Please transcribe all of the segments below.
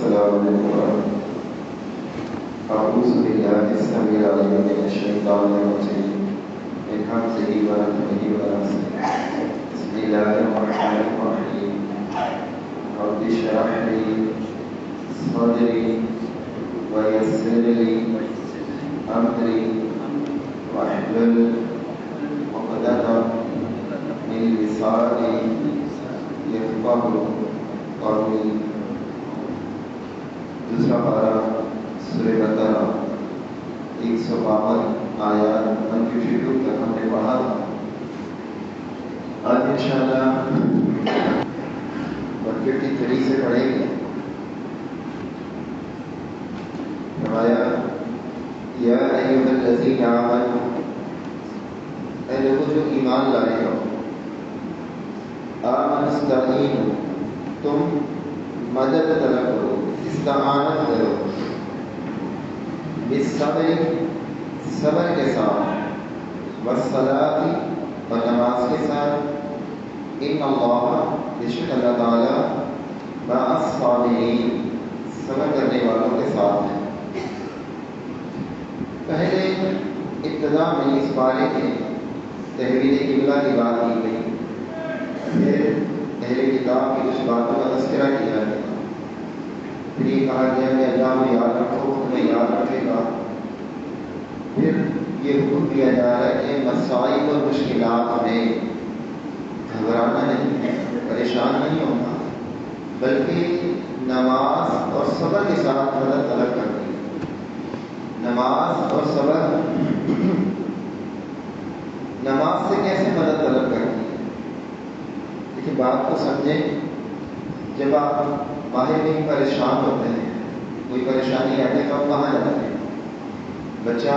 السلام علیکم اعوذ باللہ السمیع العلیم من الشیطان الرجیم من حمزہ ونفخہ ونفثہ بسم اللہ الرحمن الرحیم رب اشرح لی صدری ویسر لی امری واحلل عقدۃ من لسانی یفقہوا قولی۔ دوسرا پارہ سورہ بقرہ 152 آیات 152 تک ہم نے پڑھا۔ آج انشاءاللہ 153 سے پڑھیں گے۔ فرمایا یا ایھا الذین آمنوا، اے لوگوں جو ایمان لائے ہو، آمنوا استعینوا، تم مدد طلب کرو، استعانت کرو، بالصبر، صبر کے ساتھ، والصلاۃ، اور نماز کے ساتھ، ان اللہ، بے شک اللہ تعالیٰ، مع الصابرین، صبر کرنے والوں کے ساتھ ہے۔ پہلے ابتدا میں اس بارے کے تحویل قبلہ کی بات کی گئی، پھر اہل کتاب کی کچھ باتوں کا تذکرہ کیا گیا، پھر یہ کہا گیا کہ اللہ کو یاد رکھو، تمہیں یاد رکھے گا۔ پھر یہ حکم دیا جا رہا ہے کہ مسائل اور مشکلات میں گھبرانا نہیں ہے، پریشان نہیں ہونا، بلکہ نماز اور صبر کے ساتھ مدد طلب کرنی ہے۔ نماز اور صبر، نماز سے کیسے مدد طلب کرنی ہے؟ لیکن بات کو سمجھیں، جب آپ باہر میں پریشان ہوتے ہیں، کوئی پریشانی آتی ہے تو آپ کہاں جاتے ہیں؟ بچہ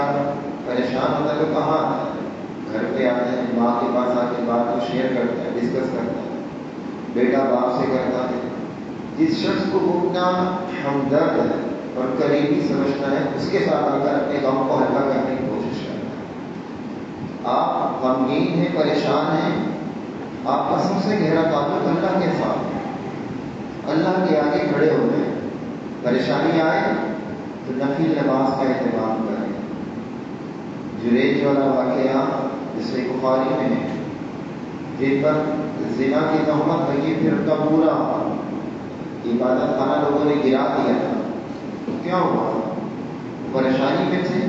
پریشان ہوتا ہے تو کہاں آتا ہے؟ گھر پہ آتے ہیں، ماں کے پاس آ کے بات کو شیئر کرتا ہے، ڈسکس کرتا ہے، بیٹا باپ سے کرتا ہے۔ جس شخص کو وہ اپنا ہمدرد ہے اور قریبی سمجھتا ہے، اس کے ساتھ آ کر اپنے غم کو ہلکا کرنے کی کوشش کرتا ہے۔ آپ غمگین ہیں، پریشان ہیں، آپ کا سب سے گہرا تعلق اللہ کے ساتھ ہے، اللہ کے آگے کھڑے ہو گئے۔ پریشانی آئے تو نفل نماز کا اہتمام کریں۔ جریج والا واقعہ جس میں بخاری میں ہے، جن پر زنا کی تہمت لگی، پھر ان کا پورا عبادت خانہ لوگوں نے گرا دیا تھا، تو کیا ہوا؟ پریشانی میں تھے۔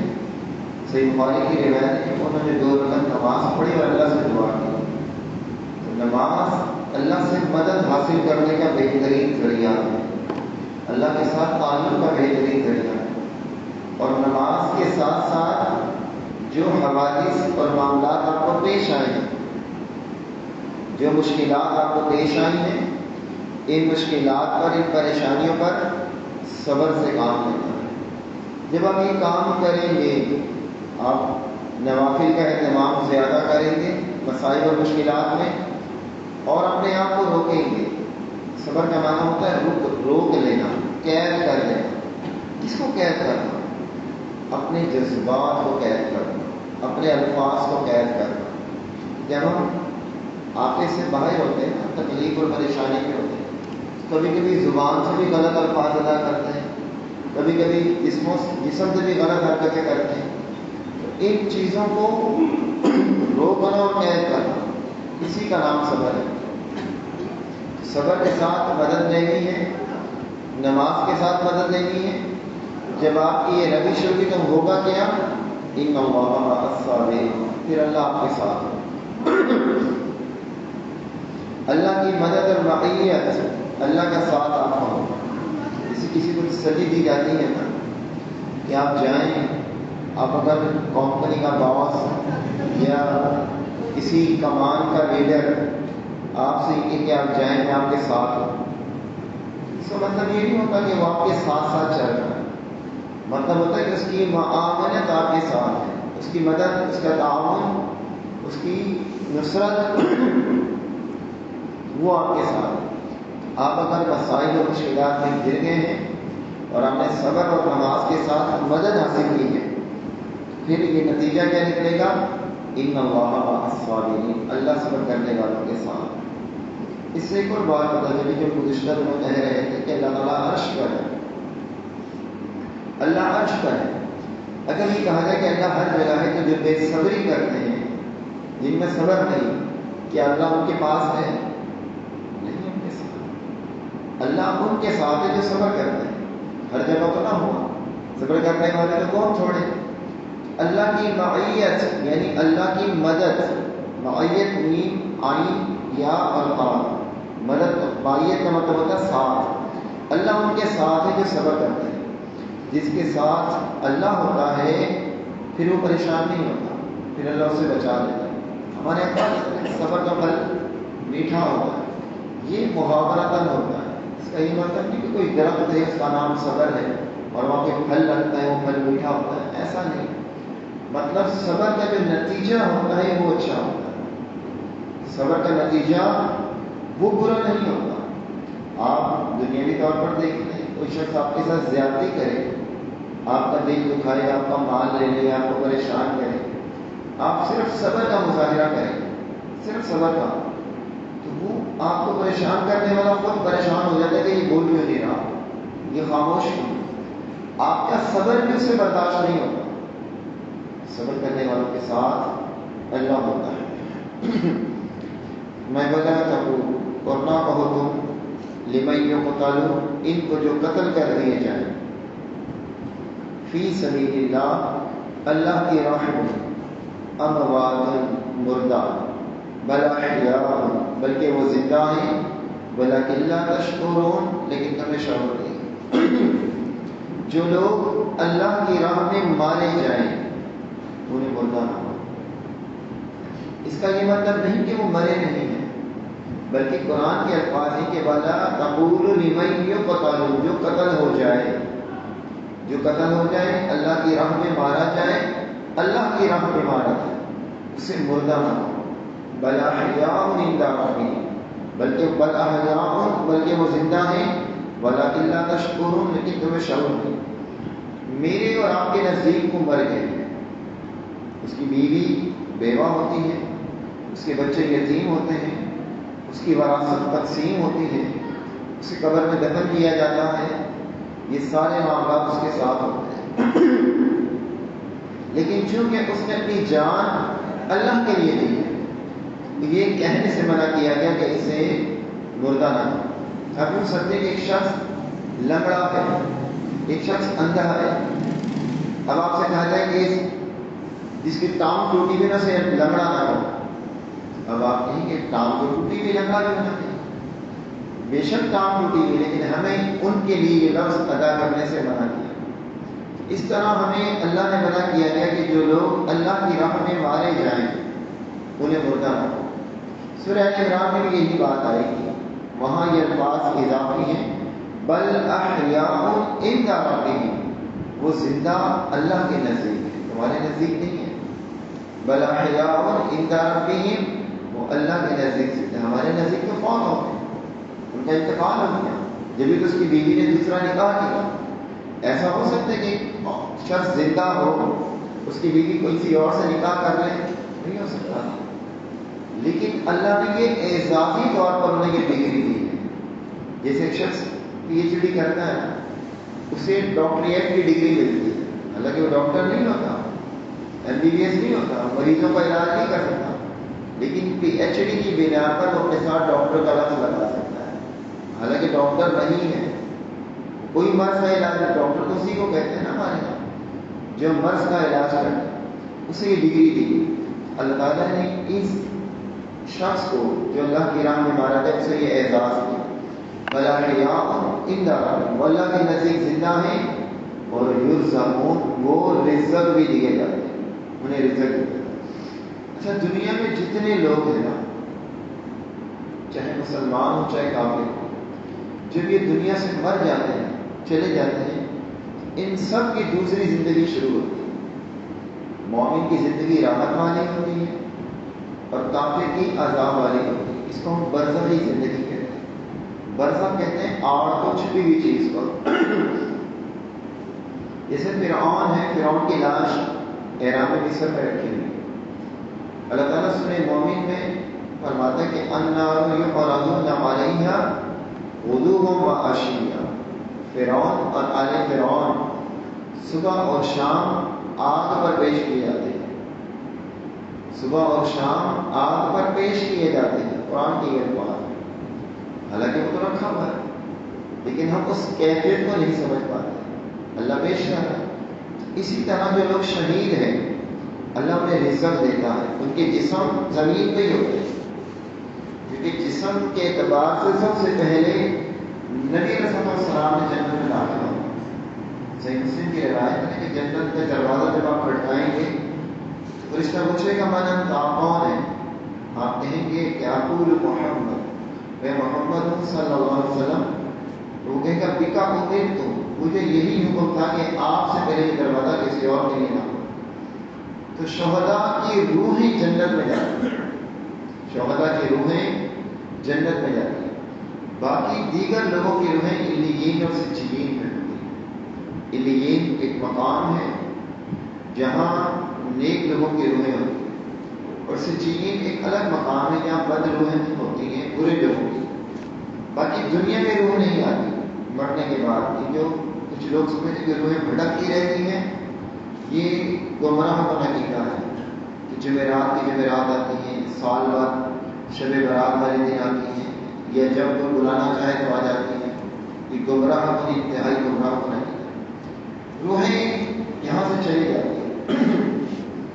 صحیح بخاری کی روایت ہے کہ انہوں نے 2 رکعت نماز پڑھی اور اللہ سے دعا کی۔ تو نماز اللہ سے مدد حاصل کرنے کا بہترین ذریعہ ہے، اللہ کے ساتھ تعلق کا بہترین ذریعہ ہے۔ اور نماز کے ساتھ ساتھ جو حوادث اور معاملات آپ کو پیش آئے ہیں، جو مشکلات آپ کو پیش آئی ہیں، ان مشکلات پر، ان پریشانیوں پر صبر سے کام لینا ہے۔ جب آپ یہ کام کریں گے، آپ نوافل کا اہتمام زیادہ کریں گے مسائل اور مشکلات میں، اور اپنے آپ کو روکیں گے۔ صبر کا معنی ہوتا ہے روک لینا، قید کر لینا۔ کس کو قید کرنا؟ اپنے جذبات کو قید کرنا، اپنے الفاظ کو قید کرنا۔ جب ہم آپے سے باہر ہوتے ہیں، تکلیف اور پریشانی میں ہوتے ہیں، کبھی کبھی زبان سے بھی غلط الفاظ ادا کرتے ہیں، کبھی کبھی جسم سے بھی غلط حرکتیں کرتے ہیں۔ تو ان چیزوں کو روکنا اور قید کرنا، اسی کا نام صبر ہے۔ صبر کے ساتھ مدد لینی ہے، نماز کے ساتھ مدد لینی ہے۔ جب آپ کی یہ روش ہوگی تو ہوگا کیا؟ ان اللہ مع الصابرین، پھر اللہ آپ کے ساتھ ہے۔ اللہ کی مدد اور معیت، اللہ کا ساتھ آپ ہو۔ کسی کو تسلی دی جاتی ہے نا کہ آپ جائیں، آپ اگر کمپنی کا باس یا کسی کمان کا لیڈر آپ سے یہ کہ آپ جائیں، میں آپ کے ساتھ ہوں، اس کا مطلب یہ نہیں ہوتا کہ وہ آپ کے ساتھ ساتھ چل رہا ہے۔ مطلب ہوتا ہے کہ اس کی معاونت آپ کے ساتھ ہے، اس کی مدد، اس کا تعاون، اس کی نصرت، وہ آپ کے ساتھ ہے۔ آپ اگر مسائل اور مشکلات میں گر گئے ہیں اور آپ نے صبر اور نماز کے ساتھ مدد حاصل کی ہے، پھر یہ نتیجہ کیا نکلے گا؟ ان اللہ مع الصابرین، اللہ صبر کرنے والوں کے ساتھ۔ اس سے ایک اور بات پتہ چلی جو گزشتہ دنوں کہہ رہے تھے کہ اللہ تعالیٰ عرش پر ہے، اللہ عرش پر ہے. اگر یہ کہا جائے کہ اللہ ہر جگہ ہے تو جو بے صبری کرتے ہیں جن میں صبر نہیں، کیا اللہ ان کے پاس ہے؟ نہیں ان کے ساتھ. اللہ ان کے ساتھ ہے جو صبر کرتے ہیں. ہر جگہ تو نہ ہوا، صبر کرنے والے تو کون چھوڑے. اللہ کی معیت یعنی اللہ کی مدد، معیت میم عین یا اور قا، مدد معیت کا مطلب ہوتا ہے ساتھ. اللہ ان کے ساتھ ہے جو صبر کرتے ہیں. جس کے ساتھ اللہ ہوتا ہے پھر وہ پریشان نہیں ہوتا، پھر اللہ اسے بچا لیتا ہے. ہمارے پاس صبر کا پھل میٹھا ہوتا ہے، یہ محاورتاً ہوتا ہے. اس کا یہ مطلب نہیں کہ کوئی درخت ہے اس کا نام صبر ہے اور وہاں پہ پھل لگتا ہے وہ پھل میٹھا ہوتا ہے، ایسا نہیں. مطلب صبر کا جو نتیجہ ہوتا ہے وہ اچھا ہوتا ہے. صبر کا نتیجہ وہ برا نہیں ہوتا. آپ دنیاوی طور پر دیکھتے ہیں کوئی شخص آپ کے ساتھ زیادتی کرے، آپ کا دل دکھائے، آپ کا مال لے لے، آپ کو پریشان کرے، آپ صرف صبر کا مظاہرہ کریں، صرف صبر کا، تو وہ آپ کو پریشان کرنے والا خود پریشان ہو جاتا ہے کہ یہ بول کیوں نہیں رہا، یہ خاموش کیوں. آپ کا صبر بھی اس سے برداشت نہیں ہوتا. صبر کرنے والوں کے ساتھ اللہ ہوتا ہے. میں بتا تھا اور نہ کہو تم لمن قتل، ان کو جو قتل کر دیے جائیں، فی سبیل اللہ، اللہ کی راہ میں، اموات مردہ، بل احیاء، بلکہ وہ زندہ ہیں، ولکن لا تشعرون، لیکن تمہیں شعور نہیں. جو لوگ اللہ کی راہ میں مارے جائیں انہیں مردہ نہ ہو. اس کا یہ مطلب نہیں کہ وہ مرے نہیں ہیں، بلکہ قرآن کے الفاظ ہیں کہ وَلَا تَقُولُوا لِمَن يُقْتَلُ، جو قتل ہو جائے، جو قتل ہو جائے، اللہ کی راہ میں مارا جائے، اللہ کی راہ میں مارا جائے، اسے مردہ نہ ہو. بَلْ أَحْيَاءٌ عِندَ رَبِّهِمْ، بلکہ وہ زندہ ہیں، وَلَكِنْ لَا تَشْعُرُونَ، لیکن تمہیں شعور نہیں. میرے اور آپ کے نزدیک وہ مر گئے، اس کی بیوی بیوہ ہوتی ہے، اس کے بچے یتیم ہوتے ہیں، اس کی وراثت تقسیم ہوتی ہے، اسے قبر میں دفن کیا جاتا ہے، یہ سارے معاملات اس کے ساتھ ہوتے ہیں. لیکن چونکہ اس نے اپنی جان اللہ کے لیے دی ہے، یہ کہنے سے منع کیا گیا کہ اسے مردہ نہ ہو. اب یوں سمجھے کہ ایک شخص لنگڑا ہے، ایک شخص اندھا ہے. اب آپ سے کہا جائے کہ جس کی ٹانگ ٹوٹی ہوئی نہ سے لنگڑا نہ ہو. اب آپ کہیں کہ ٹانگ تو ٹوٹی ہوئی، لنگڑا بھی ہونا چاہیے. بے شک ٹانگ ٹوٹی ہوئی، لیکن ہمیں ان کے لیے یہ لفظ ادا کرنے سے منع کیا. اس طرح ہمیں اللہ نے منع کیا گیا کہ جو لوگ اللہ کی راہ میں مارے جائیں انہیں مردہ نہ ہو. سورہ عمران میں بھی یہی بات آئے گی، وہاں یہ الفاظ اضافی ہیں، بل احیاء عند ربہم، وہ زندہ اللہ کے نزدیک ہے، تمہارے نزدیک نہیں ہے. بل احیاء عند ربہم، وہ اللہ کے نزدیک سے، ہمارے نزدیک تو فوت ہو گئے، ان کا انتقال ہو گیا، جبھی تو اس کی بیوی نے دوسرا نکاح کیا. ایسا ہو سکتا ہے کہ شخص زندہ ہو، اس کی بیوی کسی اور سے نکاح کر لے؟ نہیں ہو سکتا. لیکن اللہ نے یہ اعزازی طور پر انہیں یہ ڈگری دی ہے. جیسے ایک شخص پی ایچ ڈی کرتا ہے، اسے ڈاکٹریٹ کی ڈگری ملتی ہے، حالانکہ وہ ڈاکٹر نہیں ہوتا، ایم بی بی ایس نہیں ہوتا، مریضوں کا علاج نہیں کر سکتا، لیکن پی ایچ ڈی کی بنا پر وہ اپنے ساتھ ڈاکٹر کا لفظ لگا سکتا ہے، حالانکہ ڈاکٹر نہیں ہے. کوئی مرض کا علاج، ڈاکٹر تو اسی کو کہتے ہیں نا ہمارے یہاں، جو مرض کا علاج کرتا ہے اسے یہ ڈگری دی. اللہ تعالیٰ نے اس شخص کو جو اللہ کی راہ میں مارا گیا اسے یہ اعزاز دیا. بلا احیاء عند ربہم، وہ اللہ کے نزدیک زندہ ہیں، اور یرزقون، وہ رزق بھی دیے جاتے ہیں، انہیں رزق دیا جاتا ہے. اچھا، دنیا میں جتنے لوگ ہیں نا، چاہے مسلمان ہو چاہے کافر ہو، جب یہ دنیا سے مر جاتے ہیں، چلے جاتے ہیں، ان سب کی دوسری زندگی شروع ہوتی ہے. مومن کی زندگی راحت والی ہوتی ہے اور کافر کی عذاب والی ہوتی ہے. اس کو ہم برزخی زندگی کہتے ہیں. برزخ کہتے ہیں آڑ کو، چھپی ہوئی چیز کو. جیسے فرعون ہے، فرعون کی لاش احرام مصر میں رکھی ہوئی. اللہ تعالیٰ سورہ مومن میں فرماتا ہے کہ النار یعرضون علیہا غدوا وعشیا. فرعون اور آل فرعون صبح اور شام آگ پر پیش کیے جاتے ہیں، صبح اور شام آگ پر پیش کیے جاتے ہیں، قرآن کی یہ الفاظ ہے۔ حالانکہ وہ تو رکھا ہوا ہے، لیکن ہم اس کیفیت کو نہیں سمجھ پاتے، اللہ پیش کر رہا ہے۔ اسی طرح جو لوگ شہید ہیں اللہ انہیں رزق دیتا ہے، ان کے جسم زمین پہ ہی ہوتے ہیں، کیونکہ جسم کے اعتبار سے سب سے پہلے نبی علیہ السلام نے جنت میں داخل ہو۔ صحیح مسلم کی روایت ہے کہ جنت کا دروازہ جب آپ کھٹکائیں گے تو فرشتہ پوچھے گا من انت، آپ کون ہیں؟ آپ کہیں گے کہ اقول محمد، میں محمد ہوں صلی اللہ علیہ وسلم۔ تو وہ کہے گا بکا امرت، مجھے یہی حکم تھا کہ آپ سے پہلے یہ دروازہ کسی اور کے لیے نہ ہو۔ تو شہداء کی روحیں جنت میں جاتی ہیں، شہداء کی روحیں جنت میں جاتی ہیں، باقی دیگر لوگوں کی روحیں علیین اور سجین میں ہوتی ہیں۔ علیین ایک مقام ہے جہاں نیک لوگوں کی روحیں ہوتی ہیں، اور سجین ایک الگ مقام ہے جہاں بد روحیں ہوتی ہیں، برے لوگوں کی۔ باقی دنیا میں روح نہیں آتی مرنے کے بعد۔ یہ جو کچھ لوگ سمجھتے کہ روحیں بھٹکتی رہتی ہیں، یہ گمراہ کا طریقہ ہے کہ جمعرات کی جمعرات آتی ہیں، سال بعد شب برات والے دن آتی ہیں، یا جب کوئی بلانا چاہے تو آ جاتی ہیں۔ یہ گمراہ کو انتہائی گمراہ ہونا چاہیے، روحیں یہاں سے چلی جاتی ہیں۔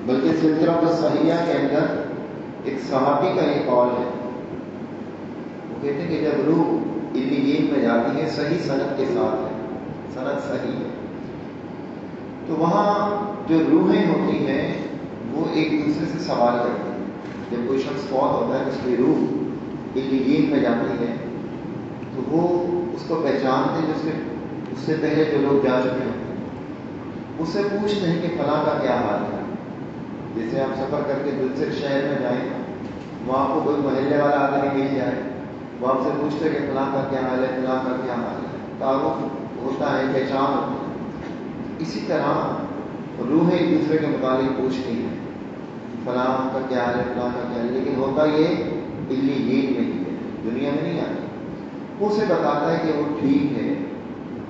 بلکہ سلسلہ الصحیحہ کے اندر ایک صحابی کا یہ قول ہے، وہ کہتے ہیں کہ جب روح علیین میں جاتی ہے، صحیح سند کے ساتھ ہے، سند صحیح ہے، تو وہاں جو روحیں ہوتی ہیں وہ ایک دوسرے سے سوال کرتی ہیں۔ جب کوئی شخص فوت ہوتا ہے، اس کی روح علیین میں جاتی ہے، تو وہ اس کو پہچانتے ہیں، اس سے پہلے جو لوگ جا چکے ہوتے ہیں، اس سے پوچھتے ہیں کہ فلاں کا کیا حال ہے۔ جیسے آپ سفر کر کے دوسرے شہر میں جائیں، وہاں کو کوئی محلے والا آدمی مل جائے، وہ آپ سے پوچھتے کہ فلاں کا کیا حال ہے، فلاں کا کیا حال ہے، تعارف ہوتا ہے، پہچان ہوتی ہے۔ اسی طرح روحیں ایک دوسرے کے متعلق پوچھتی ہیں، فلاں کا کیا حال ہے، فلاں کا کیا حال ہے، لیکن ہوتا یہ علیین میں ہی ہے، دنیا میں نہیں آتی۔ وہ اسے بتاتا ہے کہ وہ ٹھیک ہے،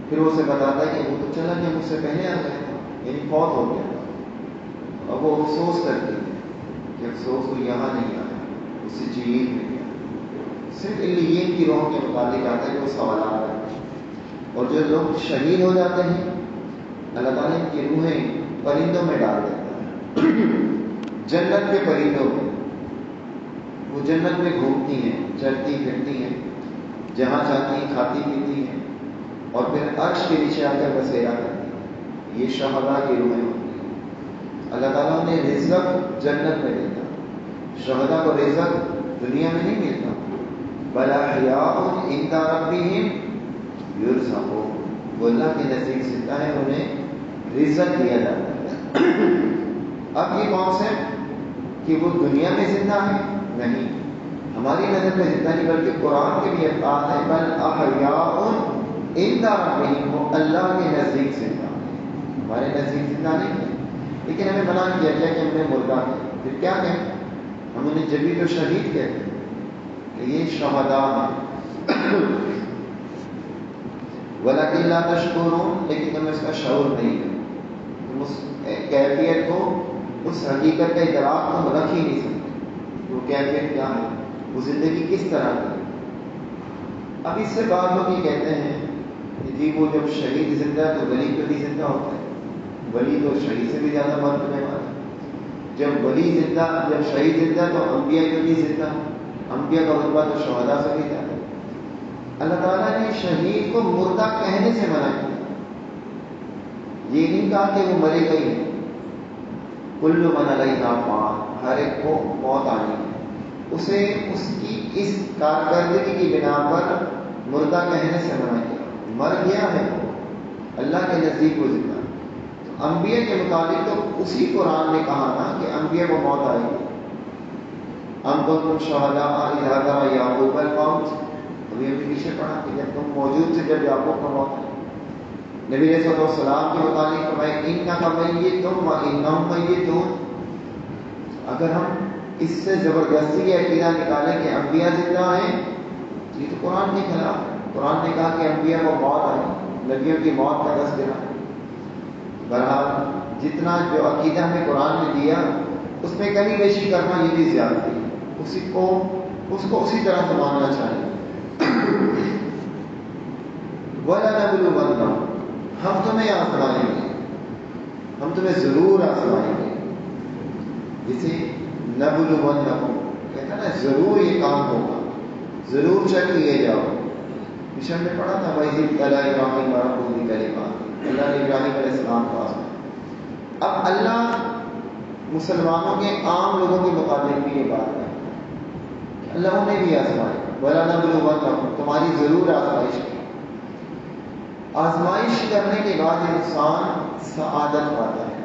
پھر وہ اسے بتاتا ہے کہ وہ تو چلا گیا، مجھ سے پہلے آ گیا تھا، یعنی فوت ہو گیا تھا۔ اب وہ افسوس کرتی ہے کہ افسوس وہ یہاں نہیں آیا، اس سے جیل میں گیا۔ صرف علیین کی روح کے متعلق آتا ہے کہ وہ سوالات کرتے ہیں، اور جو لوگ شہید ہو جاتے ہیں اللہ تعالیٰ کی روحیں پرندوں میں ڈال دیتا ہے، جنت کے پرندوں میں۔ وہ جنت میں گھومتی ہیں، چلتی پھرتی ہیں، جہاں چاہتی ہیں کھاتی پیتی ہیں، اور پھر عرش کے نیچے آ کر بسیرا کرتی ہیں۔ یہ شہداء کی روحیں ہوتی ہیں۔ اللہ تعالیٰ نے رزق جنت میں دیتا، شہداء کو رزق دنیا میں نہیں ملتا۔ بل احیاء عند ربہم یرزقون، وہ اللہ کے نزدیک زندہ ہے، انہیں رزق دیا جاتا ہے۔ اب یہ کون سے کہ وہ دنیا میں زندہ ہے؟ نہیں، ہماری نظر میں زندہ نہیں، بلکہ قرآن کے بھی الفاظ ہے بل احیاء عند ربہم، وہ اللہ کے نزدیک زندہ ہے، ہمارے نزدیک زندہ نہیں ہے۔ لیکن ہمیں منع کیا گیا کہ ہم نے مردہ ہے، پھر کیا کہیں؟ ہم انہیں جبھی تو شہید کہتے ہیں کہ یہ شہداء ہیں۔ وَلَكِنْ لَا تَشْكُرُونَ، لیکن تمہیں اس کا شعور نہیں ہے، تم اس کیفیت کو، اس حقیقت کا ادراک تم رکھ ہی نہیں سکتے۔ وہ کیفیت کیا ہے، وہ زندگی کس طرح کی۔ اب اس سے بعض لوگ یہ کہتے ہیں کہ جی وہ جب شہید زندہ ہے تو ولی تو بھی زندہ ہوتا ہے، ولی تو شہید سے بھی زیادہ مرتبے والا۔ جب ولی زندہ، جب شہید زندہ تو انبیاء کے بھی زندہ، انبیاء کا رتبہ تو شہداء سے بھی زیادہ۔ اللہ تعالیٰ نے شہید کو مردہ کہنے سے منع کیا، یہ نہیں کہا کہ وہ مرے گا ہی نہیں۔ کل من علیہا فان، ہر ایک کو موت آنی ہے، اسے اس کی اس کارکردگی کی بنا پر مردہ کہنے سے منع کیا۔ مر گیا ہے وہ، اللہ کے نزدیک وہ زندہ۔ انبیاء کے مطابق تو اسی قرآن نے کہا نا کہ انبیاء کو موت آئے گی۔ ام کنتم شہداء اذ حضر یعقوب الموت، ابھی پیچھے پڑھا کہ جب تم موجود تھے جب یعقوب کا موت آئی۔ نبی علیہ السلام کے متعلق فرمایا انک میت و انہم میتون۔ اگر ہم اس سے زبردستی یہ عقیدہ نکالیں کہ انبیاء زندہ ہیں، یہ تو قرآن کے خلاف ہے۔ قرآن نے کہا کہ انبیاء کو موت آئی، نبیوں کی موت کا تذکرہ ہے۔ بہرحال جتنا جو عقیدہ میں قرآن نے دیا اس میں کمی بیشی کرنا یہ بھی زیادتی ہے. اس کو اسی طرح سے ماننا چاہیے. وَلَنَبْلُوَنَّكُمْ ہم تمہیں آزمائیں گے, ہم تمہیں ضرور آزمائیں گے. جسے نبلونکم کہتا نا ضرور یہ کام ہوگا, ضرور چیک کیے جاؤ. مشن میں پڑھا تھا وَإِذِ ابْتَلَىٰ إِبْرَاهِيمَ رَبُّهُ بِكَلِمَاتٍ, اللہ نے ابراہیم علیہ السلام کو آزمایا. اب اللہ مسلمانوں کے عام لوگوں کے مطابق بھی یہ بات ہے, اللہ انہیں بھی آزمائے. وَلَنَبْلُوَنَّكُمْ تمہاری ضرور آزمائش کی. آزمائش کرنے کے بعد انسان سعادت پاتا ہے.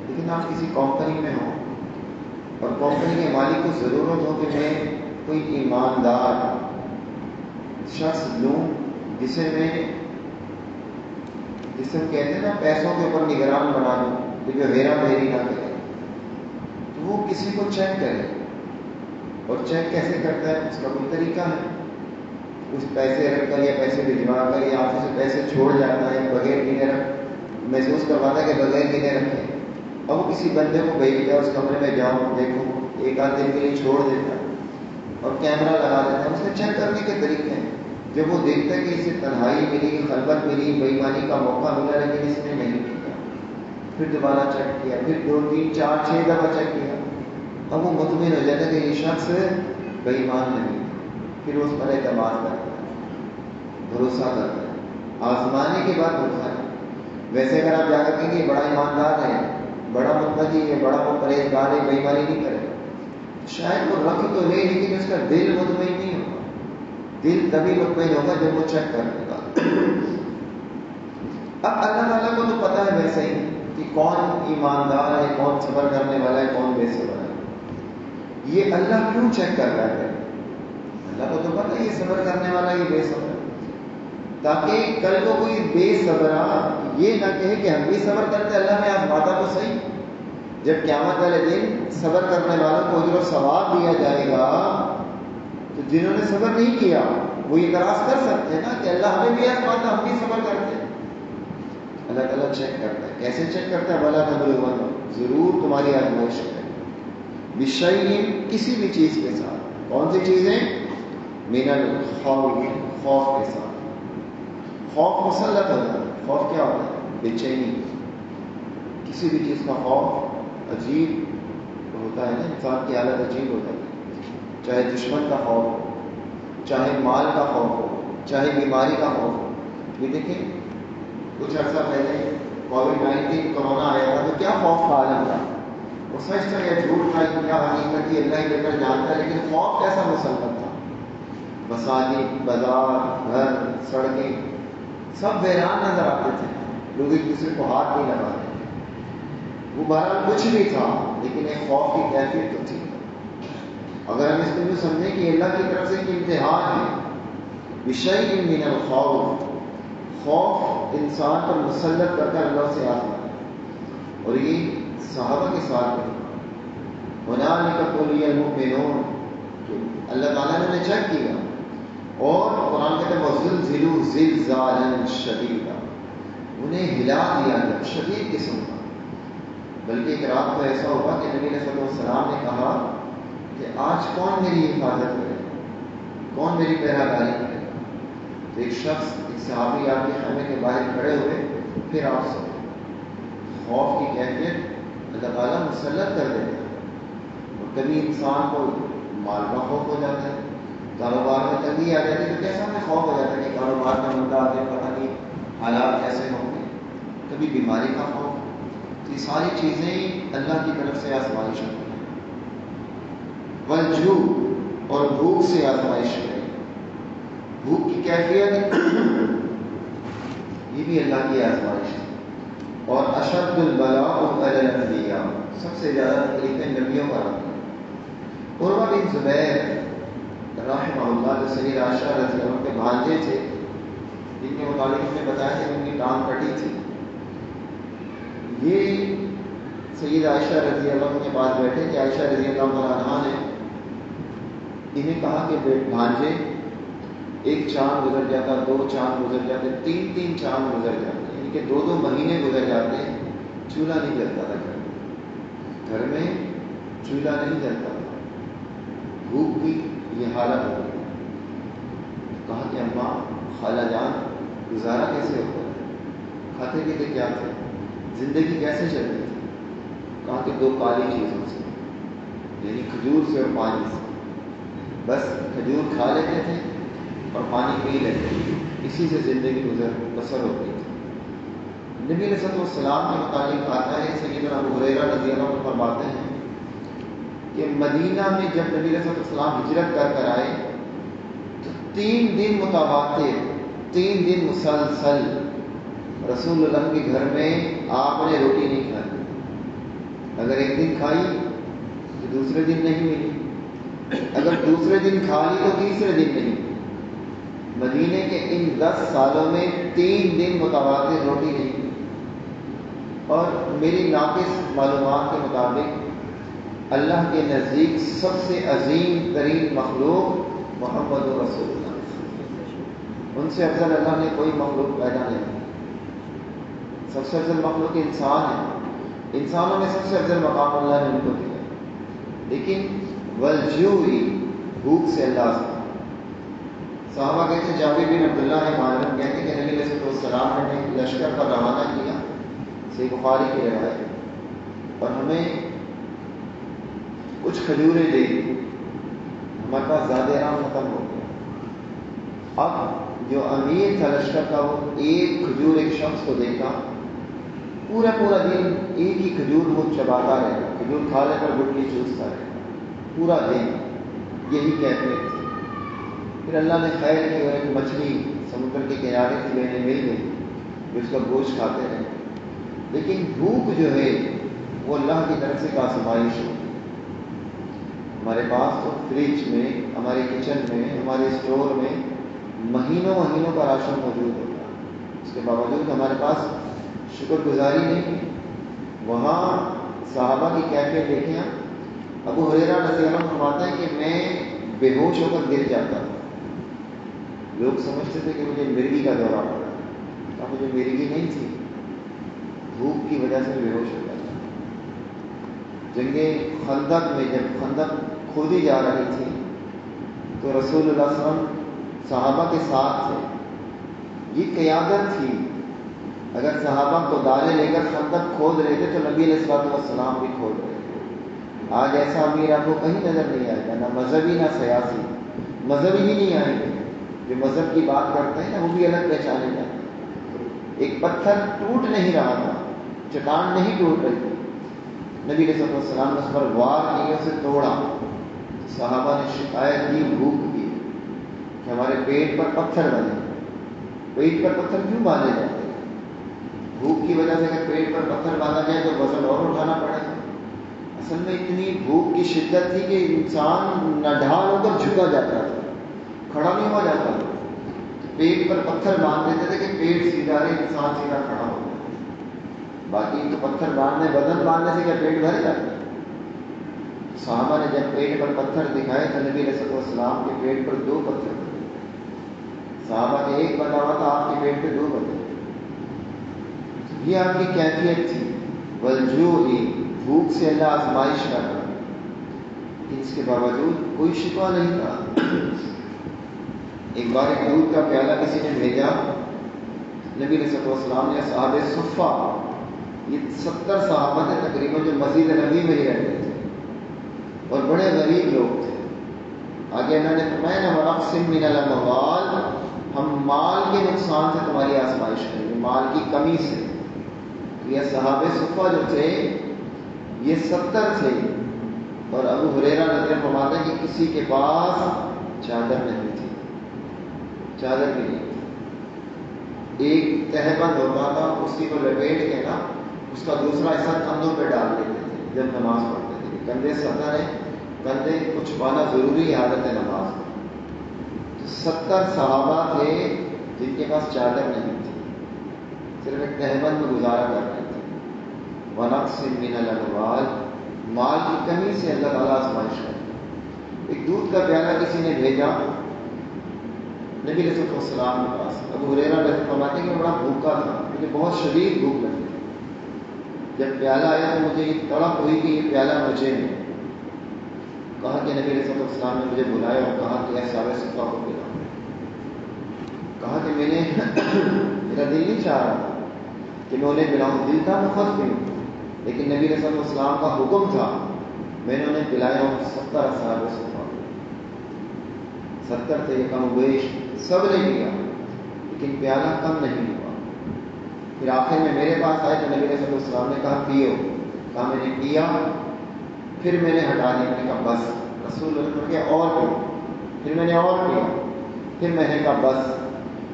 لیکن آپ کسی کمپنی میں ہوں اور کمپنی کے مالک کو ضرورت ہو کہ میں کوئی ایماندار شخص لوں جسے کہتے ہیں نا پیسوں کے اوپر نگران بنا دوں, کہ جو ہیرا پھیری نہ کرے, تو وہ کسی کو چیک کرے. اور چیک کیسے کرتا ہے, اس کا کوئی طریقہ ہے. کچھ پیسے رکھ کر یا پیسے بھجوا کر یا آپ سے پیسے چھوڑ جاتا ہے بغیر گنے محسوس کرواتا ہے کہ بغیر گنے رکھے, اور وہ کسی بندے کو بھیجتا ہے اس کمرے میں جاؤ دیکھو, ایک آدھ دن کے لیے چھوڑ دیتا ہے اور کیمرہ لگا دیتا ہے. اس نے چیک کرنے کے طریقے ہیں. جب وہ دیکھتا ہے کہ اسے تنہائی ملی, خلوت ملی, بےایمانی کا موقع ملا لیکن اس نے نہیں کیا, پھر دوبارہ چیک کیا, پھر 2 3 4 6 دفعہ چیک کیا, اب وہ مطمئن ہو جاتا ہے کہ یہ شخص بے ایمان نہیں. پھر اس پر اعتماد کرتا ہے, بھروسہ کرتا ہے. آزمانے کے بعد ہوتا ہے. ویسے اگر آپ جا کر کہیں گے بڑا ایماندار ہے, بڑا متقی ہے, بڑا پرہیزگار ہے, بے ایمانی نہیں کرے, شاید وہ رکھ تو لے لیکن اس کا دل مطمئن نہیں ہوگا. دل تبھی مطمئن ہوگا جب وہ چیک کرنے کا. اب اللہ تعالیٰ کو تو پتا ہے ویسے ہی کہ کون ایماندار ہے, کون صبر کرنے والا ہے, کون بے صبر ہے. یہ اللہ کیوں چیک کر رہا ہے؟ اللہ کو تو پتا ہے یہ صبر کرنے والا, یہ بے صبر, تاکہ کل کو کوئی بے صبرا یہ نہ کہے کہ ہم بھی صبر کرتے, اللہ نے آزماتا تو صحیح. جب قیامت والے دن صبر کرنے والوں کو اجر و ثواب دیا جائے گا تو جنہوں نے صبر نہیں کیا وہ اعتراض کر سکتے ہیں نا کہ اللہ ہمیں بھی آزماتا, ہم بھی صبر کرتے. اللہ تعالیٰ چیک کرتا ہے. کیسے چیک کرتا ہے؟ بلا نبلونکم ضرور تمہاری آزمائش ہے. بشیء کسی بھی چیز کے ساتھ. کون سی چیزیں؟ من الخوف خوف کے ساتھ. خوف مسلط ہوتا ہے. خوف کیا ہوتا ہے؟ بے چینی. کسی بھی چیز کا خوف عجیب ہوتا ہے نا, انسان کی حالت عجیب ہوتا ہے. چاہے دشمن کا خوف ہو, چاہے مال کا خوف ہو, چاہے بیماری کا خوف ہو. یہ دیکھیں کچھ عرصہ پہلے کووڈ-19 کورونا آیا تھا تو کیا خوف کا عالم تھا. وہ سچ تھا یا جھوٹ تھا, کیا حقیقت تھی اللہ ہی بہتر جانتا ہے, لیکن خوف کیسا مسلط تھا. مساجد, بازار, گھر, سڑکیں سب ویران نظر آتے تھے. لوگ ایک دوسرے کو ہاتھ نہیں لگاتے. وہ بہرحال کچھ بھی تھا لیکن ایک خوف کی کیفیت تو تھی. اگر ہم اس کو سمجھیں کہ اللہ کی طرف سے ایک امتحان ہے. بشیء من الخوف, خوف انسان پر مسلط کر کر اللہ سے آزمائے. اور یہ صحابہ کے ساتھ ہے. هنالک ابتلی المؤمنون, اللہ تعالیٰ نے انہیں چیک کیا. اور قرآن کہتے ہیں وَزُلْزِلُوا زِلْزَالًا شَدِيدًا, انہیں ہلا دیا جب شدید قسم کا. بلکہ ایک رات کو ایسا ہوا کہ نبی صلی اللہ علیہ وسلم نے کہا کہ آج کون میری حفاظت کرے, کون میری پہرہ کرے. تو ایک شخص, ایک صحابی آپ کے خیمے کے باہر کھڑے ہوئے, پھر آپ سے خوف کی کیفیت اللہ تعالیٰ مسلط کر دیتا ہے. اور کبھی انسان کو مال کا خوف ہو جاتا ہے, کاروبار میں تنگی آ جاتی ہے تو کیسا ہمیں خوف ہو جاتا ہے کہ کاروبار میں مندا آ جائے, پتہ نہیں حالات کیسے ہوں گے. کبھی بیماری کا خوف. یہ ساری چیزیں اللہ کی طرف سے آزمائش ہوتی ہیں. والجوع, اور بھوک سے آزمائش ہے. بھوک کی کیفیت یہ بھی اللہ کی آزمائش ہے. اور اشد البلاء علی الانبیاء, سب سے زیادہ تکلیفیں نبیوں پر آتی ہیں. عروہ بن زبیر رحمہ اللہ جو سید عائشہ رضی اللہ عنہ کے بھانجے تھے, جن کے متعلق ہم نے بتایا کہ ان کی ٹانگ کٹی تھی. یہ سید عائشہ رضی اللہ عنہ کے پاس بیٹھے کہ عائشہ رضی اللہ عنہ نے انہیں کہا کہ بھانجے ایک چاند گزر جاتا, 2 چاند گزر جاتے, 3 چاند گزر جاتے, یعنی کہ 2 مہینے گزر جاتے چولہا نہیں جلتا تھا گھر میں چولہا نہیں جلتا تھا، بھوک کی یہ حالت ہو گئی۔ کہا کہ اماں، خالہ جان، گزارا کیسے ہوتا ہے؟ کھاتے پیتے کیا تھے؟ زندگی کیسے چلتی تھی؟ کہا کہ 2 کالی چیزوں سے، یعنی کھجور سے اور پانی سے۔ بس کھجور کھا لیتے تھے اور پانی پی لیتے تھے، اسی سے زندگی بسر ہوتی تھی۔ نبی علیہ السلام کے متعلق آتا ہے، سیدنا ابو ہریرہ رضی اللہ عنہ فرماتے ہیں کہ مدینہ میں جب نبی علیہ السلام ہجرت کر آئے تو 3 دن متواتر، 3 دن مسلسل رسول اللہ کے گھر میں آپ نے روٹی نہیں کھائی۔ اگر ایک دن کھائی تو دوسرے دن نہیں ملی، اگر دوسرے دن کھا لی تو تیسرے دن نہیں۔ مدینے کے ان 10 سالوں میں 3 دن متواتر روٹی نہیں ملی۔ اور میری ناقص معلومات کے مطابق اللہ کے نزدیک سب سے عظیم ترین مخلوق محمد رسول اللہ، ان سے افضل اللہ نے کوئی مخلوق پیدا نہیں کی۔ سب سے افضل مخلوق انسان ہے، انسانوں میں سب سے افضل مقام اللہ نے ان کو دیا، لیکن والجوعی، بھوک سے اللہ سے۔ صحابہ کہتے ہیں، جابر بن عبداللہ معلوم کہتے ہیں کہ نبی علیہ السلام نے لشکر پر روانہ کیا، صحیح بخاری کی روایت، اور ہمیں کچھ کھجوریں دے دی، ہمارے پاس زیادہ رام ختم ہو گیا۔ اب جو امیر تھا لشکر کا، وہ ایک کھجور ایک شخص کو دیکھا، پورا دن ایک ہی کھجور وہ چباتا رہے، کھجور کھا لے کر گٹلی چوستا رہے پورا دن، یہی کیفیت تھی۔ پھر اللہ نے خیر کی اور ایک مچھلی سمندر کے کنارے کی لینے مل گئی، جو اس کا گوشت کھاتے رہے۔ لیکن بھوک جو ہے وہ اللہ کی طرف سے ایک آزمائش ہے۔ ہمارے پاس تو فریج میں، ہمارے کچن میں، ہمارے اسٹور میں مہینوں کا راشن موجود ہوتا ہے، اس کے باوجود ہمارے پاس شکر گزاری نہیں ہے۔ وہاں صحابہ کی کیفیت دیکھیں آپ۔ ابو ہریرہ رضی اللہ عنہ فرماتے ہیں کہ میں بے ہوش ہو کر گر جاتا تھا، لوگ سمجھتے تھے کہ مجھے مرگی کا دورہ پڑا، کہا مجھے مرگی نہیں تھی، بھوک کی وجہ سے بے ہوش ہو جاتا تھا۔ جنگ خندق میں جب خندق کھودی جا رہی تھی تو رسول اللہ صلی اللہ علیہ وسلم صحابہ کے ساتھ تھے، یہ قیادت تھی۔ اگر صحابہ کو دارے لے کر خندق کھود رہے تھے تو نبی علیہ السلام بھی کھود رہے تھے۔ آج ایسا امیر آپ کو کہیں نظر نہیں آئے گا، نہ مذہبی نہ سیاسی، مذہبی ہی نہیں آئیں گے۔ جو مذہب کی بات کرتے ہیں نا، وہ بھی الگ پہچانے جاتے ہیں۔ ایک پتھر ٹوٹ نہیں رہا تھا، چٹان نہیں ٹوٹ رہی تھی، نبی علیہ السلام نے اس پر وار کیا، اسے توڑا۔ صحابہ نے شکایت کی بھوک کی کہ ہمارے پیٹ پر پتھر بنے۔ پیٹ پر پتھر کیوں باندھے جاتے ہیں؟ بھوک کی وجہ سے اگر پیٹ پر پتھر باندھا جائے تو وزن اور اٹھانا پڑے گا۔ اصل میں اتنی بھوک کی شدت تھی کہ انسان نڈھال ہو کر جھکا جاتا تھا، کھڑا نہیں ہوا جاتا تھا۔ پیٹ پر پتھر باندھ دیتے تھے کہ پیٹ سیدھا رہے، انسان سیدھا کھڑا ہو جائے۔ باقی تو پتھر باندھنے، بدن باندھنے سے کیا پیٹ بھر جاتا ہے؟ صحابہ نے جب پیٹ پر پتھر دکھائے تو نبی علیہ السلام کے پیٹ پر 2 پتھر تھے۔ صحابہ نے ایک بنا ہوا تھا، آپ کے پیٹ پہ 2 بنے۔ یہ آپ کی کیفیت تھی، والجوعی، بھوک سے اللہ آزمائش کر رہا، اس کے باوجود کوئی شکوہ نہیں تھا۔ ایک بار ایک دودھ کا پیالہ کسی نے بھیجا، نبی علیہ السلام نے اصحاب صفہ، یہ 70 صحابہ تھے تقریباً، جو مسجد نبی میں ہی رہتے تھے اور بڑے غریب لوگ تھے۔ آگے اللہ نے فرمایا نا وَنَقْصٍ مِّنَ الْأَمْوَالِ، ہم مال کے نقصان سے تمہاری آزمائش کریں گے، مال کی کمی سے۔ یہ صحابہ صفہ جو تھے یہ 70 تھے، اور ابو ہریرہ رضی اللہ عنہ فرماتے ہیں کہ کسی کے پاس چادر نہیں تھی، چادر بھی نہیں تھی۔ ایک تہبند ہوتا تھا، اسی کو لپیٹ کے نا اس کا دوسرا حصہ کندھوں پہ ڈال دیتے تھے جب نماز پڑھتے تھے۔ کندھے سطر ہے، کندھے کو چھپانا ضروری عادت ہے نماز میں۔ 70 صحابہ تھے جن کے پاس چادر نہیں تھی، صرف ایک تہبند میں گزارا کر رہے تھے۔ وَنَقْصٍ مِّنَ الْأَمْوَالِ، مال کی کمی سے اللہ تعالیٰ آزمائش کرتے۔ ایک دودھ کا پیالہ کسی نے بھیجا نبی علیہ السلام کے پاس۔ ابو ہریرہ فرماتے ہیں کہ بڑا بھوکا تھا، مجھے بہت شدید بھوک لگی، جب پیالہ آیا تو مجھے یہ تڑپ ہوئی کہ یہ پیالہ مجھے نہیں. کہا کہ نبی علیہ السلام نے مجھے بلایا اور کہا کہ اصحاب صفا کو پلاؤ. کہا کہ میرا دل نہیں چاہ رہا کہ میں انہیں پلاؤں, دل تھا میں خود پیوں, لیکن نبی علیہ السلام کا حکم تھا. میں نے انہیں پلایا اور 70 اصحاب صفا, 70 تھے کم بیش, سب نے پیا, لیکن پیالہ کم نہیں ہوا. پھر آخر میں میرے پاس آئے تو نبی علیہ السلام نے کہا پیو. کہا میں نے پیا, پھر میں نے ہٹا دیا, میں نے کہا بس. رسول اللہ نے کہا اور پیو. پھر میں نے اور پیا, پھر میں نے کہا بس.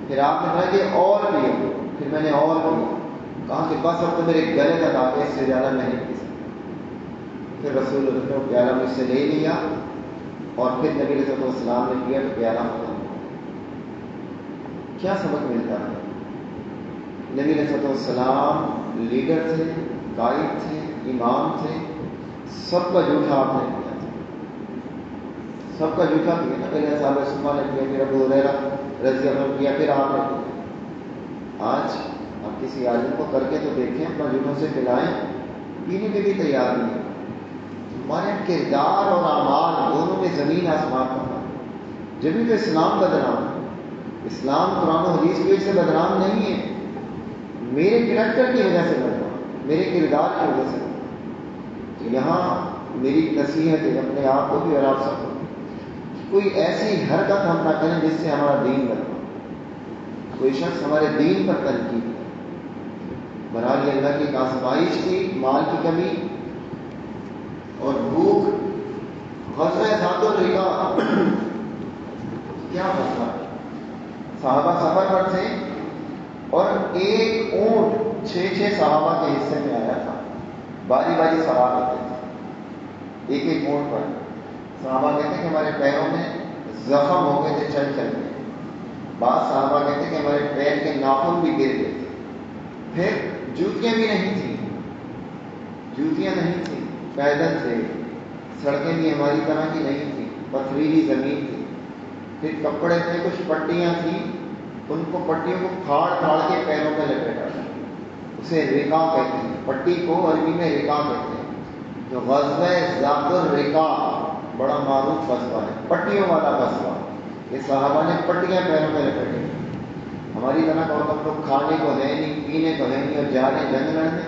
پھر آپ نے کہا کہ اور پیو, پھر میں نے اور پیا. کہا کہ بس اب تو میرے گلے تک آ کے اس سے زیادہ نہیں پی سکتا. پھر رسول اللہ نے پیالہ مجھ سے لے لیا اور پھر نبی علیہ السلام نے پیا تو پیالہ ختم ہو. کیا سبق ملتا ہے؟ نبی علیہ السلام لیڈر تھے, قائد تھے, امام تھے, سب کا جھوٹا آپ نے پیا تھا, سب کا جھوٹا پیا نا. پہلے صحابہ صفا نے پیا, پھر ابو ہریرہ رضی اللہ عنہ پیا, پھر آپ نے پیا. آج آپ کسی عالم کو کر کے تو دیکھیں, اپنا جھوٹوں سے پلائیں, پینے کے بھی تیار نہیں. ہمارے کردار اور اعمال دونوں میں زمین آسمان کا فرق. جبھی تو اسلام بدنام ہے. اسلام قرآن و حدیث کی وجہ سے بدنام نہیں ہے, میرے کریکٹر کی وجہ سے بدنام, میرے کردار کی وجہ سے. تو یہاں میری نصیحت ہے اپنے آپ کو بھی اور آپ سب کو, کوئی ایسی حرکت ہم نہ کریں جس سے ہمارا دین بدنام. کوئی شخص ہمارے دین پر تنقید کرے. بہرحال یہ اللہ کی ایک آزمائش تھی, مال کی کمی اور بھوک. غزوہ ذات الرقاع کیا مسئلہ, صحابہ سفر پر تھے اور ایک اونٹ 6 صحابہ کے حصے میں آیا تھا. باری باری سوار ہوتے تھے ایک ایک اونٹ پر. صحابہ کہتے ہیں کہ ہمارے پیروں میں زخم ہو گئے تھے چل چل کے. بعض صحابہ کہتے ہیں کہ ہمارے پیر کے ناخن بھی گر گئے تھے. پھر جوتیاں بھی نہیں تھیں, جوتیاں نہیں تھیں, پیدل تھے. سڑکیں بھی ہماری طرح کی نہیں تھیں, پتھریلی زمین تھی. پھر کپڑے تھے, کچھ پٹیاں تھیں, ان کو پٹیوں کو پھاڑ پھاڑ کے پیروں میں لپیٹا تھا. اسے رقا کہتے ہیں, پٹی کو عربی میں رقا کہتے ہیں. جو غزوہ ذات الرقاع بڑا معروف غزوہ ہے, پٹیوں والا غزوہ. یہ صحابہ نے پٹیاں پیروں میں لپیٹی. ہماری طرح اور ہم لوگ کھانے کو ہے نہیں, پینے کو ہے نہیں, اور جا رہے جنگ لڑنے,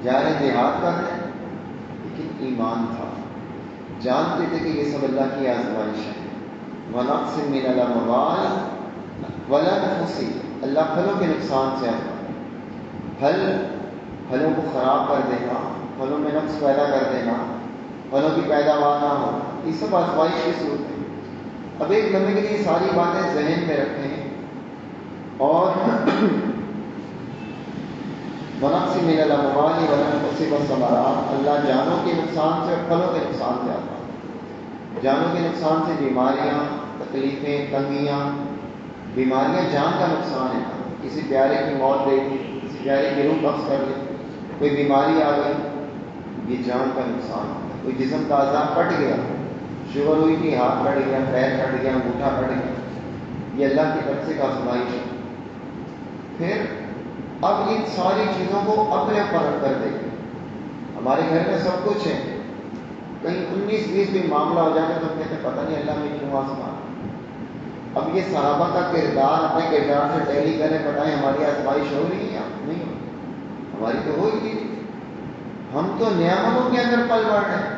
جا رہے جہاد کرنے. لیکن ایمان تھا, جانتے تھے کہ یہ سب اللہ کی آزمائش ہے. وَنَقْصٍ مِّنَ الْأَمْوَالِ وَالْأَنفُسِ, اللہ پھلوں کے نقصان سے آتا. پھلوں کو خراب کر دینا, پھلوں میں نقص پیدا کر دینا, پھلوں کی پیداوار نہ ہو, یہ سب آزمائش کی صورت ہے. اب ایک لمحے کے لیے ساری باتیں ذہن میں رکھیں اور وَنَقْصٍ مِّنَ الْأَمْوَالِ وَالْأَنفُسِ وَالثَّمَرَاتِ, اللہ جانوں کے نقصان سے اور پھلوں کے نقصان سے آتا. جانوں کے نقصان سے بیماریاں, تکلیفیں, تنگیاں. بیماریاں جان کا نقصان ہے. کسی پیارے کی موت دے گی, کسی پیارے کی روح قبض کر لے, کوئی بیماری آ گئی, یہ جان کا نقصان ہے. کوئی جسم کا اعضاء کٹ گیا, شوگر ہوئی کہ ہاتھ کٹ گیا, پیر کٹ گیا, انگوٹھا کٹ گیا, یہ اللہ کی طرف سے کا آزمائش ہے. پھر اب ان ساری چیزوں کو اپنے اوپر رکھ کر دیکھیں. ہمارے گھر میں سب کچھ ہے, کہیں 19-20 بھی معاملہ ہو جائے تو ہم کہتے ہیں پتہ نہیں اللہ میں کیوں آزمایا. اب یہ صحابہ کا کردار اپنے کردار سے ٹیلی کریں, بتائیں ہماری آزمائش ہو رہی ہے یا نہیں ہو رہی؟ ہماری تو ہو ہی نہیں. ہم تو نعمتوں کے اندر پل بڑھ رہے ہیں,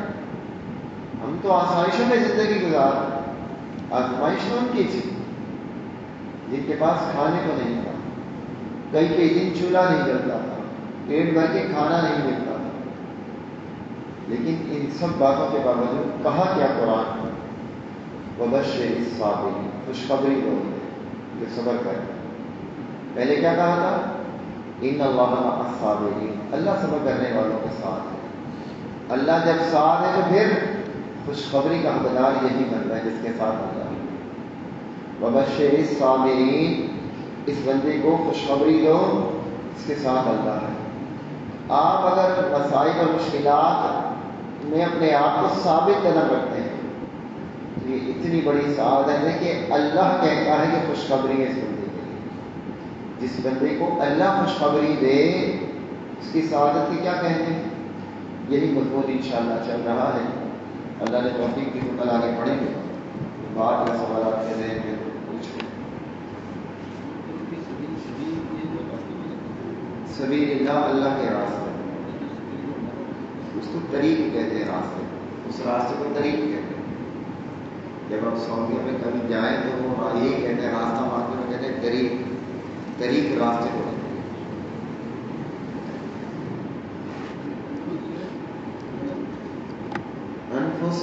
ہم تو آسائشوں میں زندگی گزار رہے ہیں. آزمائش تو ان کی تھی جن کے پاس کھانے کو نہیں تھا, کئی دن چولہا نہیں جلتا تھا, پیٹ بھر کے کھانا نہیں ملتا تھا. لیکن ان سب باتوں کے باوجود کہا کیا قرآن, وَبَشِّرِ الصَّابِرِينَ, خوشخبری دو جو صبر کرتے. پہلے کیا کہا تھا, ان اللہ مع الصابرین, اللہ صبر کرنے والوں کے ساتھ ہے. اللہ جب ساتھ ہے تو پھر خوشخبری کا حقدار یہی بنتا ہے جس کے ساتھ اللہ ہے. وَبَشِّرِ الصَّابِرِينَ, اس بندے کو خوشخبری دو اس کے ساتھ اللہ ہے. آپ اگر مسائل اور مشکلات میں اپنے آپ کو ثابت قدم رکھتے ہیں تو یہ اتنی بڑی سعادت ہے کہ اللہ کہتا ہے کہ خوشخبری ہے اس بندے کے لیے. جس بندے کو اللہ خوشخبری دے اس کی سعادت کی کیا کہتے ہیں؟ یہی مضمون انشاءاللہ چل رہا ہے. اللہ نے توفیق دی تو کل آگے پڑھیں گے. بات یا سوالات کے ذہن میں پوچھیں. سبیل اللہ اللہ کے راستے، اس کو طریق کہتے ہیں. راستے، اس راستے کو طریق کہتے ہیں. جب آپ سعودیہ میں کبھی جائیں تو وہ یہی کہتے ہیں، راستہ مانگتے میں کہتے ہیں طریق، طریق راستے کو. انفس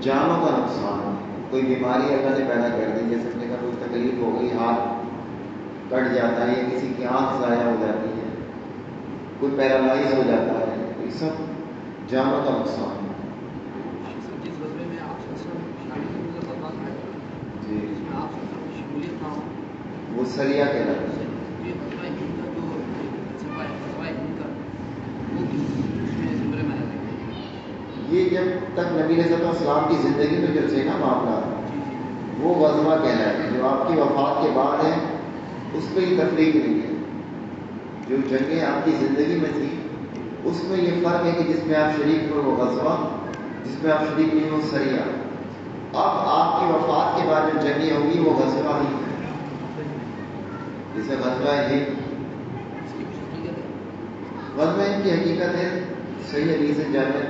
جانوں کا نقصان، کوئی بیماری اللہ نے پیدا کر دی، جیسے کہ کوئی تکلیف ہو گئی، ہاتھ کٹ جاتا ہے، کسی کی آنکھ ضائع ہو جاتی ہے، کوئی پیرالائز ہو جاتا ہے، یہ سب جانوں کا نقصان ہے. جس وجہ میں آپ جی شمولیت نہ ہو وہ سریا کہلاتا ہے. یہ جب تک نبی علیہ السلام کی زندگی میں جو تھے نا معاملات، وہ غزوہ کہلاتے ہیں. جو آپ کی وفات کے بعد ہے اس پہ یہ تفریق نہیں ہے. جو جنگیں آپ کی زندگی میں تھی اس میں یہ فرق ہے کہ جس میں آپ شریک ہوئے وہ غزوہ، جس میں آپ شریک نہیں ہو سریا. اب آپ کی وفات کے بعد جو جنگیں ہوگی وہ غزوہ ہی ہے. جسے غزوہ ہند، غزوہ ہند کی حقیقت ہے صحیح حدیث جامع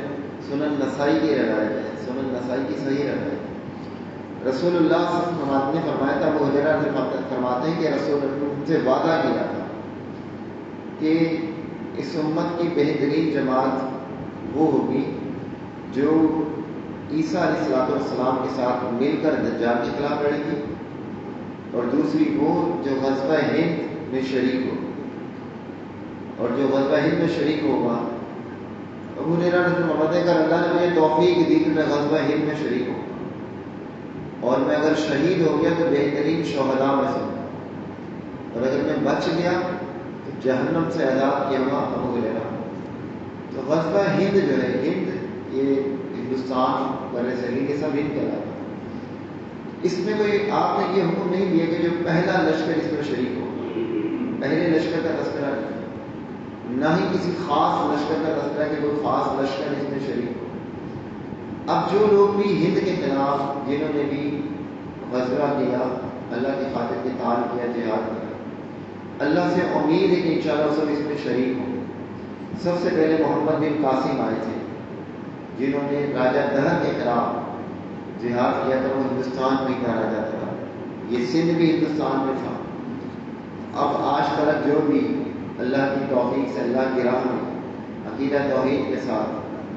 سنن نسائی کی روایت ہے. سنن نسائی کی صحیح روایت ہے. رسول اللہ صلی اللہ علیہ وسلم نے فرمایا تھا، وہ حضرات فرماتے ہیں کہ رسول اللہ نے سے وعدہ کیا تھا کہ اس امت کی بہترین جماعت وہ ہوگی جو عیسیٰ علیہ السلام کے ساتھ مل کر دجال کے خلاف لڑے گی، اور دوسری وہ جو غزوہ ہند میں شریک ہو. اور جو غزوہ ہند میں شریک ہوگا، ابو ہریرہ رضی اللہ عنہ کر اللہ نے مجھے توفیق دی کہ میں غزوہ ہند میں شریک ہوں، اور میں اگر شہید ہو گیا تو بہترین شہداء میں سے ہوں، اور اگر میں بچ گیا تو جہنم سے آزاد کیا ہوا ابو ہریرہ. تو غزوہ ہند جو ہے، ہند یہ ہندوستان بر صغیر کے سب ہند کہلاتا ہے. اس میں کوئی آپ نے یہ حکم نہیں دیا کہ جو پہلا لشکر اس میں شریک ہو. پہلے لشکر کا تذکرہ نہیں، نہ ہی کسی خاص لشکر کا تذکرہ کہ کوئی خاص لشکر اس میں شریک ہو. اب جو لوگ بھی ہند کے خلاف، جنہوں نے بھی غزوہ کیا، اللہ کی خاطر قتال کیا، جہاد کیا، اللہ سے امید ہے کہ انشاءاللہ سب اس میں شریک ہوں. سب سے پہلے محمد بن قاسم آئے تھے، جنہوں نے راجہ دہر کے خلاف جہاد کیا تھا. وہ ہندوستان میں کا راجہ تھا، یہ سندھ بھی ہندوستان میں تھا. اب آج تک جو بھی اللہ کی توفیق سے اللہ کی راہ میں عقیدہ توحید کے ساتھ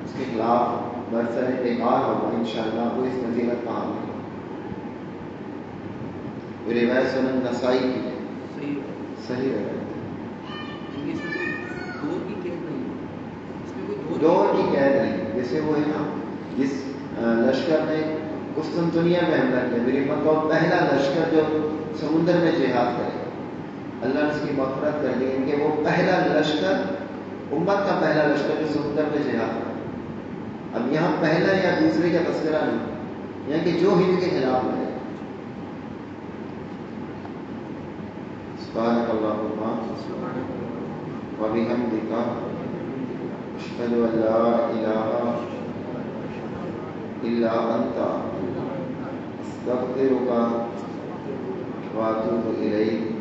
اس کے خلاف برسر بیکار ہوگا، انشاءاللہ وہ اس فضیلت کا حامل ہوگا. وہ روایت سنن نسائی کی ہے، صحیح روایت. دور کی قید نہیں. جیسے وہ ہے نا، جس لشکر نے قسطنطنیہ میں حملہ کیا، میری مطلب پہلا لشکر جو سمندر میں جہاد کرے، اللہ نے اس کی مغفرت کر دی کہ وہ پہلا لشکر، امت کا پہلا لشکر جو سمندر میں جہاد کرے. اب یہاں پہلا یا دوسرے کا تذکرہ نہیں، یہاں کہ جو ہند کے خلاف لڑے. سبحانک اللہم و بحمدک اشہد ان لا الہ الا انت استغفرک و اتوب الیک.